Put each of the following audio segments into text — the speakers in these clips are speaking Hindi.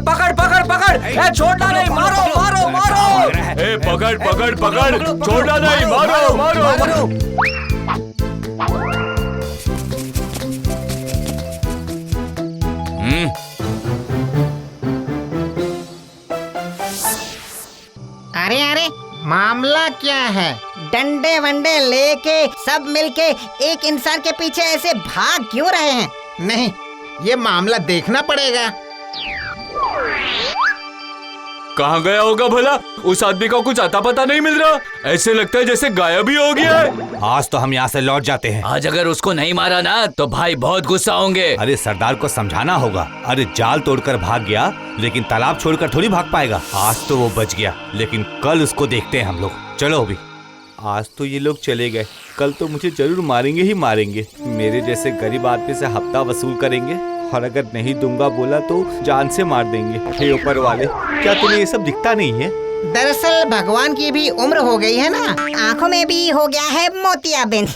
पकड़ पकड़ पकड़, ए छोड़ना नहीं, मारो मारो मारो, ए पकड़ पकड़ पकड़, छोड़ना नहीं, मारो मारो। अरे अरे, मामला क्या है? डंडे वंडे लेके सब मिलके एक इंसान के पीछे ऐसे भाग क्यों रहे हैं? नहीं, ये मामला देखना पड़ेगा। कहाँ गया होगा भला? उस आदमी का कुछ अता पता नहीं मिल रहा। ऐसे लगता है जैसे गायब ही हो गया है। आज तो हम यहाँ से लौट जाते हैं। आज अगर उसको नहीं मारा ना तो भाई बहुत गुस्सा होंगे। अरे सरदार को समझाना होगा। अरे जाल तोड़कर भाग गया, लेकिन तालाब छोड़कर थोड़ी भाग पाएगा। आज तो वो बच गया, लेकिन कल उसको देखते हैं हम लोग। चलो अभी। आज तो ये लोग चले गए, कल तो मुझे जरूर मारेंगे ही मारेंगे। मेरे जैसे गरीब आदमी से हफ्ता वसूल करेंगे, और अगर नहीं दूंगा बोला तो जान से मार देंगे। हे ऊपर वाले, क्या तुम्हें ये सब दिखता नहीं है? दरअसल भगवान की भी उम्र हो गई है ना, आंखों में भी हो गया है मोतियाबिंद।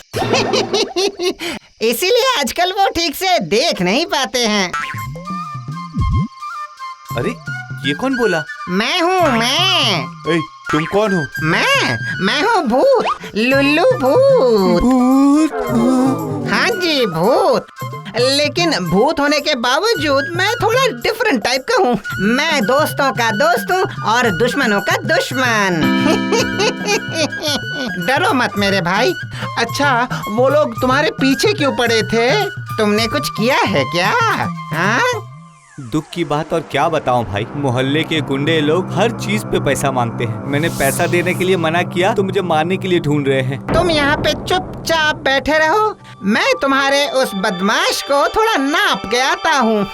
इसीलिए आजकल वो ठीक से देख नहीं पाते हैं। अरे ये कौन बोला? मैं हूँ मैं। ए, तुम कौन हो? मैं हूँ भूत, लुल्लू भूत। भूत? हाँ जी भूत, लेकिन भूत होने के बावजूद मैं थोड़ा डिफरेंट टाइप का हूँ। मैं दोस्तों का दोस्त हूँ और दुश्मनों का दुश्मन। डरो मत मेरे भाई। अच्छा, वो लोग तुम्हारे पीछे क्यों पड़े थे? तुमने कुछ किया है क्या? हाँ? दुख की बात और क्या बताऊं भाई, मोहल्ले के गुंडे लोग हर चीज पे पैसा मांगते हैं। मैंने पैसा देने के लिए मना किया तो मुझे मारने के लिए ढूंढ रहे हैं। तुम यहाँ पे चुपचाप बैठे रहो, मैं तुम्हारे उस बदमाश को थोड़ा नाप के आता हूँ।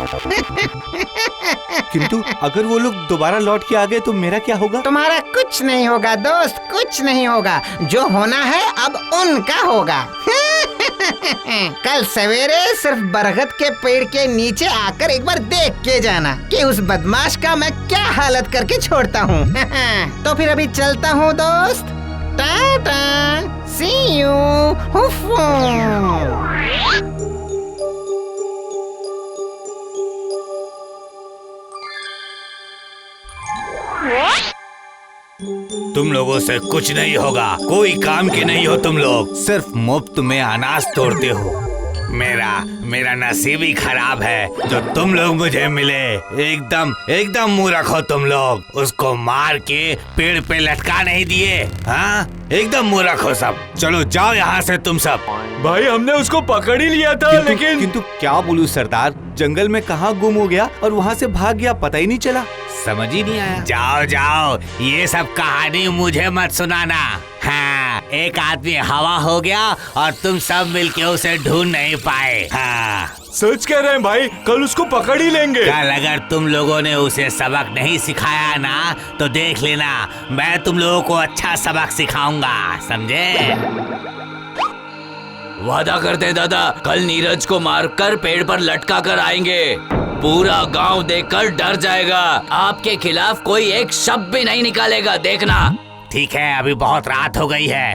किंतु अगर वो लोग दोबारा लौट के आ गए तो मेरा क्या होगा? तुम्हारा कुछ नहीं होगा दोस्त, कुछ नहीं होगा। जो होना है अब उनका होगा। कल सवेरे सिर्फ बरगद के पेड़ के नीचे आकर एक बार देख के जाना कि उस बदमाश का मैं क्या हालत करके छोड़ता हूँ। तो फिर अभी चलता हूँ दोस्त। टाटा, सी यू। तुम लोगों से कुछ नहीं होगा, कोई काम के नहीं हो तुम लोग, सिर्फ मुफ्त में अनाज तोड़ते हो। मेरा नसीब ही खराब है जो तुम लोग मुझे मिले। एकदम मूर्ख हो तुम लोग। उसको मार के पेड़ पे लटका नहीं दिए। हाँ, एकदम मूर्ख हो सब। चलो जाओ यहाँ से तुम सब। भाई हमने उसको पकड़ ही लिया था, लेकिन किंतु क्या बोलूं सरदार, जंगल में कहाँ गुम हो गया और वहाँ से भाग गया, पता ही नहीं चला। समझ ही नहीं आया। जाओ, ये सब कहानी मुझे मत सुनाना। हाँ, एक आदमी हवा हो गया और तुम सब मिलके उसे ढूंढ नहीं पाए। हाँ, सच कह रहे हैं भाई, कल उसको पकड़ ही लेंगे। कल अगर तुम लोगों ने उसे सबक नहीं सिखाया ना तो देख लेना, मैं तुम लोगों को अच्छा सबक सिखाऊंगा, समझे? वादा करते दादा, कल नीरज को मारकर पेड़ पर लटका कर आएंगे। पूरा गांव देखकर डर जाएगा। आपके खिलाफ कोई एक शब्द भी नहीं निकालेगा, देखना। ठीक है, अभी बहुत रात हो गई है।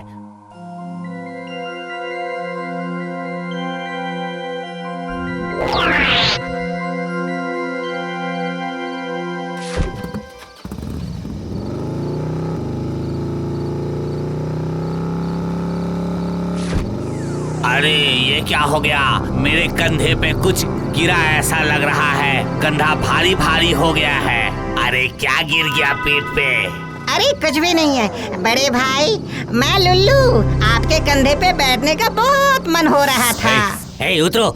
अरे ये क्या हो गया? मेरे कंधे पे कुछ गिरा ऐसा लग रहा है। कंधा भारी भारी हो गया है। अरे क्या गिर गया पेट पे? अरे कुछ भी नहीं है बड़े भाई, मैं लुल्लू, आपके कंधे पे बैठने का बहुत मन हो रहा था। उतरो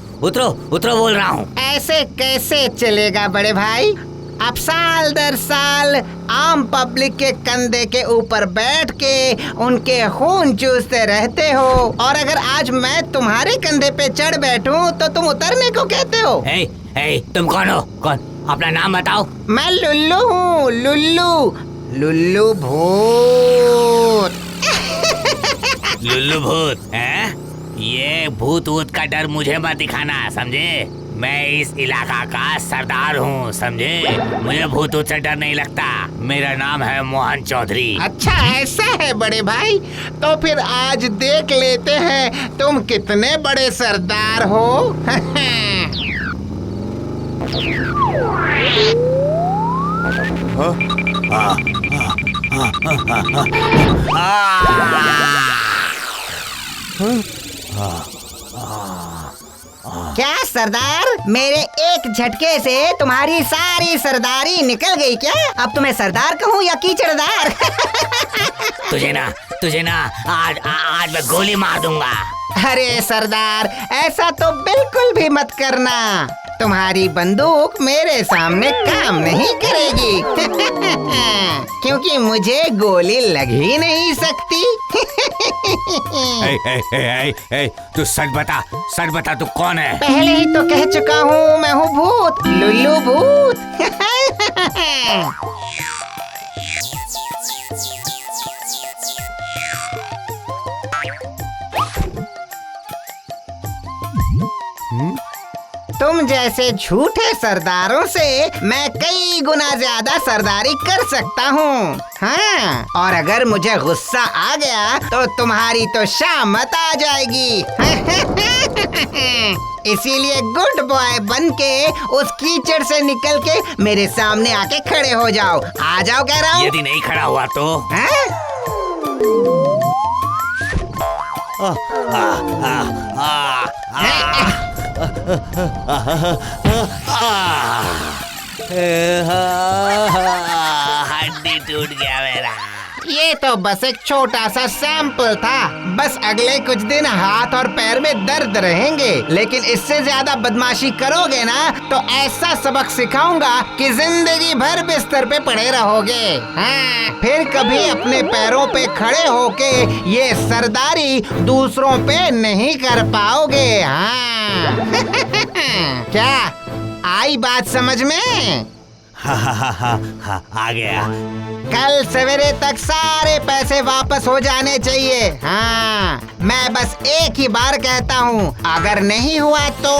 बोल रहा हूँ। ऐसे कैसे चलेगा बड़े भाई? आप साल दर साल आम पब्लिक के कंधे के ऊपर बैठ के उनके खून चूसते रहते हो, और अगर आज मैं तुम्हारे कंधे पे चढ़ बैठूं तो तुम उतरने को कहते हो। तुम कौन हो? कौन? अपना नाम बताओ। मैं लुल्लू हूँ, लुल्लू भूत। लुल्लू भूत है? ये भूत वूत का डर मुझे मत दिखाना, समझे? मैं इस इलाका का सरदार हूँ, समझे? मुझे भूत वूत से डर नहीं लगता। मेरा नाम है मोहन चौधरी। अच्छा ऐसा है बड़े भाई, तो फिर आज देख लेते हैं तुम कितने बड़े सरदार हो। क्या सरदार, मेरे एक झटके से तुम्हारी सारी सरदारी निकल गई क्या? अब तुम्हें सरदार कहूँ या कीचड़दार? तुझे ना आज मैं गोली मार दूंगा। अरे सरदार, ऐसा तो बिल्कुल भी मत करना। तुम्हारी बंदूक मेरे सामने काम नहीं करेगी। क्योंकि मुझे गोली लग ही नहीं सकती। तू सच बता तू कौन है? पहले ही तो कह चुका हूँ, मैं हूँ भूत, लुल्लू भूत। तुम जैसे झूठे सरदारों से मैं कई गुना ज्यादा सरदारी कर सकता हूँ। हाँ, और अगर मुझे गुस्सा आ गया तो तुम्हारी तो शामत आ जाएगी। इसीलिए गुड बॉय बन के उस कीचड़ से निकल के मेरे सामने आके खड़े हो जाओ। आ जाओ कह रहा हूँ। यदि नहीं खड़ा हुआ तो? हड्डी टूट गया मेरा। ये तो बस एक छोटा सा सैंपल था। बस अगले कुछ दिन हाथ और पैर में दर्द रहेंगे, लेकिन इससे ज्यादा बदमाशी करोगे ना तो ऐसा सबक सिखाऊंगा कि जिंदगी भर बिस्तर पे पड़े रहोगे। हाँ, फिर कभी अपने पैरों पे खड़े होके ये सरदारी दूसरों पे नहीं कर पाओगे। हाँ। क्या आई बात समझ में? हाँ, आ गया। कल सवेरे तक सारे पैसे वापस हो जाने चाहिए। हाँ, मैं बस एक ही बार कहता हूँ, अगर नहीं हुआ तो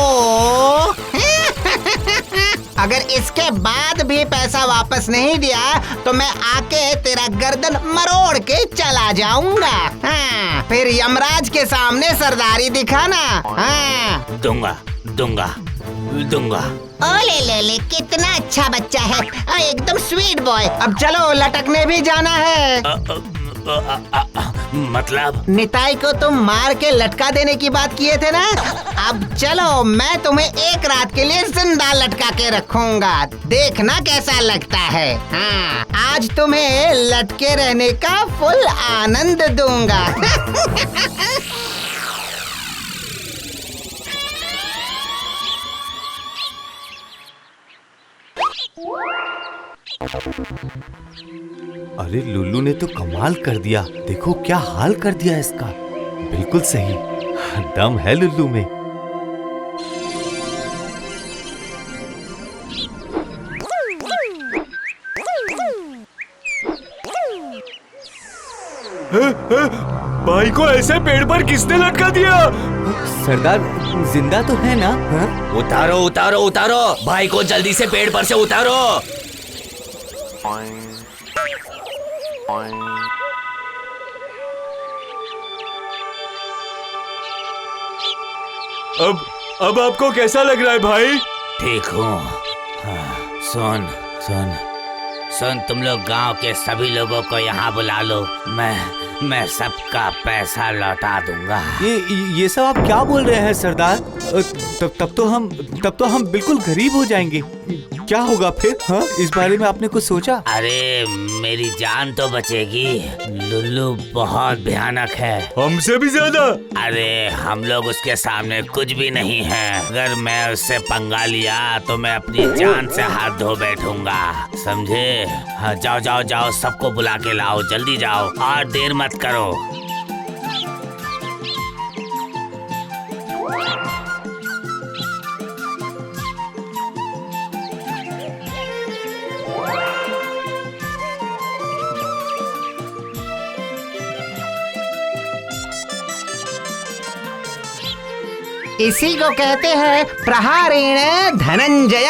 अगर इसके बाद भी पैसा वापस नहीं दिया तो मैं आके तेरा गर्दन मरोड़ के चला जाऊंगा। हाँ, फिर यमराज के सामने सरदारी दिखाना। हाँ। दूंगा। ओले ले, कितना अच्छा बच्चा है, एकदम स्वीट बॉय। अब चलो, लटकने भी जाना है। मतलब? निताई को तुम मार के लटका देने की बात किए थे ना? अब चलो, मैं तुम्हें एक रात के लिए जिंदा लटका के रखूंगा। देखना कैसा लगता है। हाँ, आज तुम्हें लटके रहने का फुल आनंद दूंगा। अरे लुल्लू ने तो कमाल कर दिया। देखो क्या हाल कर दिया इसका। बिल्कुल सही, दम है लुल्लू में। भाई को ऐसे पेड़ पर किसने लटका दिया? सरदार जिंदा तो है ना? हा? उतारो भाई को जल्दी से पेड़ पर से उतारो। अब आपको कैसा लग रहा है भाई? ठीक हूँ। हाँ, सुन, तुम लोग गांव के सभी लोगों को यहाँ बुला लो। मैं सबका पैसा लौटा दूंगा। ये सब आप क्या बोल रहे हैं सरदार? तब तो हम बिल्कुल गरीब हो जाएंगे। क्या होगा फिर? हाँ, इस बारे में आपने कुछ सोचा? अरे मेरी जान तो बचेगी। लुल्लू बहुत भयानक है, हमसे भी ज्यादा। अरे हम लोग उसके सामने कुछ भी नहीं है। अगर मैं उससे पंगा लिया तो मैं अपनी जान से हाथ धो बैठूंगा, समझे? हाँ, जाओ, सबको बुला के लाओ, जल्दी जाओ और देर मत करो। इसी को कहते हैं प्रहारेण धनंजय।